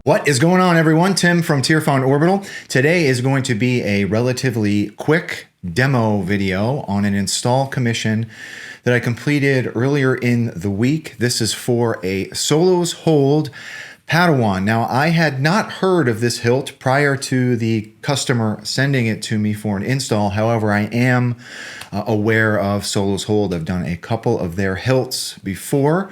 What is going on, everyone? Tim from Tierfond Orbital. Today is going to be a relatively quick demo video on an install commission that I completed earlier in the week. This is for a Solos Hold Padawan. Now, I had not heard of this hilt prior to the customer sending it to me for an install. However, I am aware of Solos Hold. I've done a couple of their hilts before.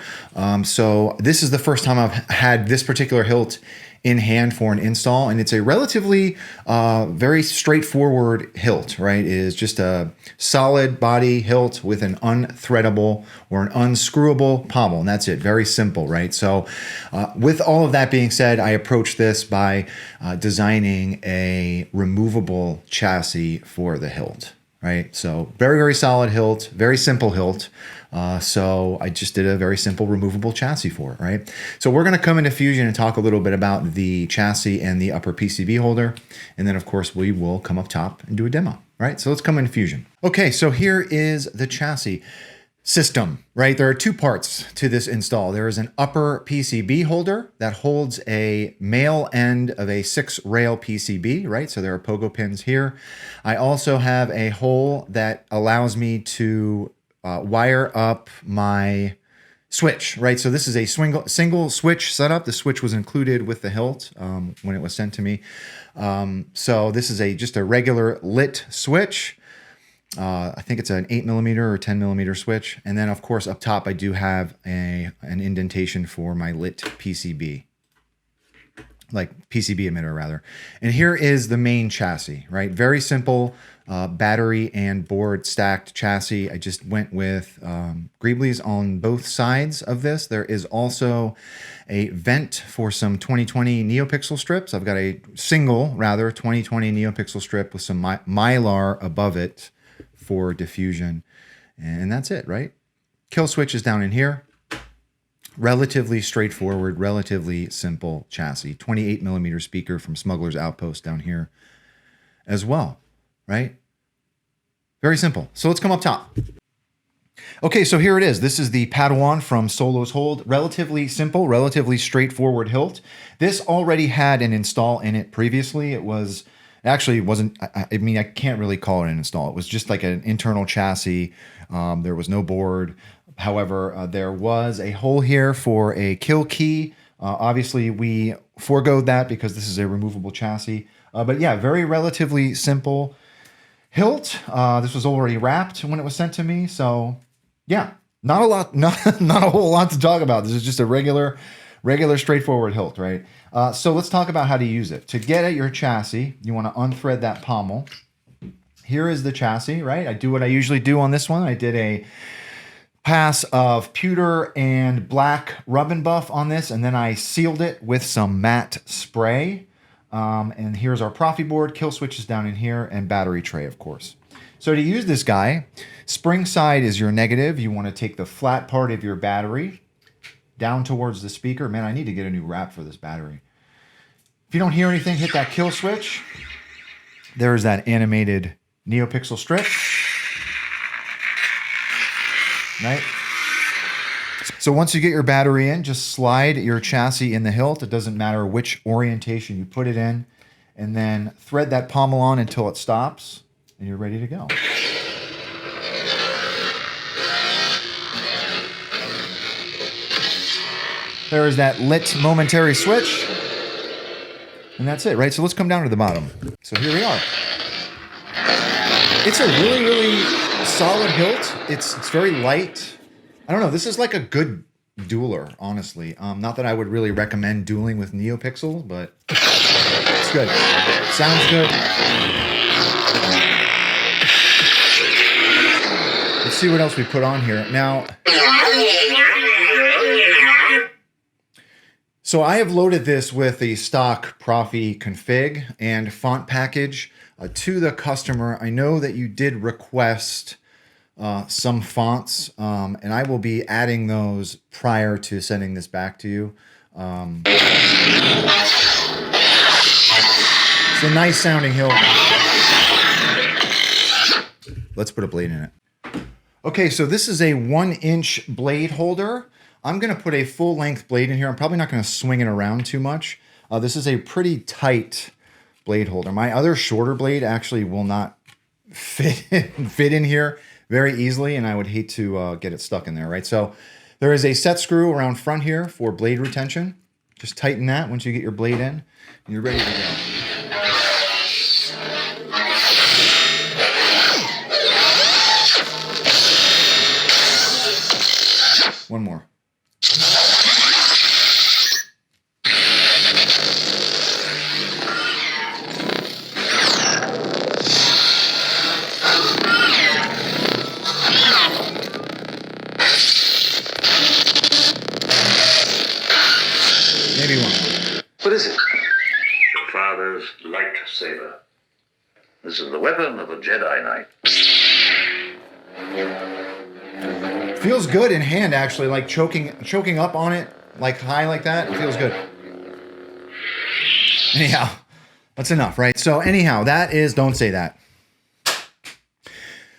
So this is the first time I've had this particular hilt in hand for an install, and it's a relatively very straightforward hilt, right? It is just a solid body hilt with an unthreadable or an unscrewable pommel, and that's it. Very simple, right? So with all of that being said, I approached this by designing a removable chassis for the hilt, right? So very, very solid hilt, very simple hilt. So I just did a very simple removable chassis for it, right? So we're going to come into Fusion and talk a little bit about the chassis and the upper PCB holder. And then, of course, we will come up top and do a demo, right? So let's come into Fusion. Okay, so here is the chassis system, right? There are two parts to this install. There is an upper PCB holder that holds a male end of a 6-rail PCB, right? So there are pogo pins here. I also have a hole that allows me to wire up my switch, right? So this is a single switch setup. The switch was included with the hilt when it was sent to me. So this is just a regular lit switch. I think it's an 8mm or 10mm switch. And then, of course, up top, I do have an indentation for my lit PCB. Like PCB emitter, rather. And here is the main chassis, right? Very simple battery and board stacked chassis. I just went with greeblies on both sides of this. There is also a vent for some 2020 NeoPixel strips. I've got a single, rather, 2020 NeoPixel strip with some Mylar above it for diffusion. And that's it, right? Kill switch is down in here. Relatively straightforward, relatively simple chassis. 28mm speaker from Smugglers Outpost down here as well, right? Very simple. So let's come up top. Okay, so here it is. This is the Padawan from Solos Hold. Relatively simple, relatively straightforward hilt. This already had an install in it previously. Actually, it wasn't, I mean, I can't really call it an install. It was just like an internal chassis. There was no board. However, there was a hole here for a kill key. Obviously, we foregoed that because this is a removable chassis. But yeah, very relatively simple hilt. This was already wrapped when it was sent to me. So yeah, not a lot, not a whole lot to talk about. This is just a regular straightforward hilt, right? So let's talk about how to use it. To get at your chassis, you want to unthread that pommel. Here is the chassis, right? I do what I usually do on this one. I did a pass of pewter and black rub and buff on this, and then I sealed it with some matte spray. And here's our Proffie board, kill switch is down in here, and battery tray, of course. So to use this guy, spring side is your negative. You want to take the flat part of your battery down towards the speaker. Man, I need to get a new wrap for this battery. If you don't hear anything, hit that kill switch. There's that animated NeoPixel strip. Right? So once you get your battery in, just slide your chassis in the hilt. It doesn't matter which orientation you put it in. And then thread that pommel on until it stops, and you're ready to go. There is that lit momentary switch. And that's it, right? So let's come down to the bottom. So here we are. It's a really, really solid hilt. It's very light. I don't know. This is like a good dueler, honestly. Not that I would really recommend dueling with NeoPixel, but it's good. Sounds good. Let's see what else we put on here. Now, so I have loaded this with the stock Proffie config and font package to the customer. I know that you did request some fonts, and I will be adding those prior to sending this back to you. It's a nice sounding hilt. Let's put a blade in it. Okay, so this is a 1-inch blade holder. I'm going to put a full-length blade in here. I'm probably not going to swing it around too much. This is a pretty tight blade holder. My other shorter blade actually will not fit in here very easily, and I would hate to get it stuck in there, right? So there is a set screw around front here for blade retention. Just tighten that once you get your blade in, and you're ready to go. One more. Maybe one more. What is it? Your father's lightsaber. This is the weapon of a Jedi Knight. Feels good in hand, actually, like choking up on it, like high like that. It feels good. Anyhow, that's enough, right? So anyhow, that is, don't say that.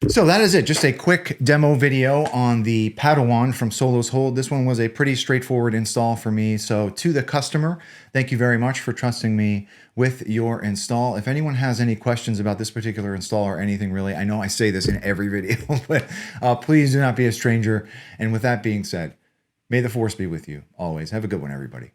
So that is it. Just a quick demo video on the Padawan from Solo's Hold. This one was a pretty straightforward install for me. So to the customer, thank you very much for trusting me with your install. If anyone has any questions about this particular install or anything really, I know I say this in every video, but please do not be a stranger. And with that being said, may the force be with you always. Have a good one, everybody.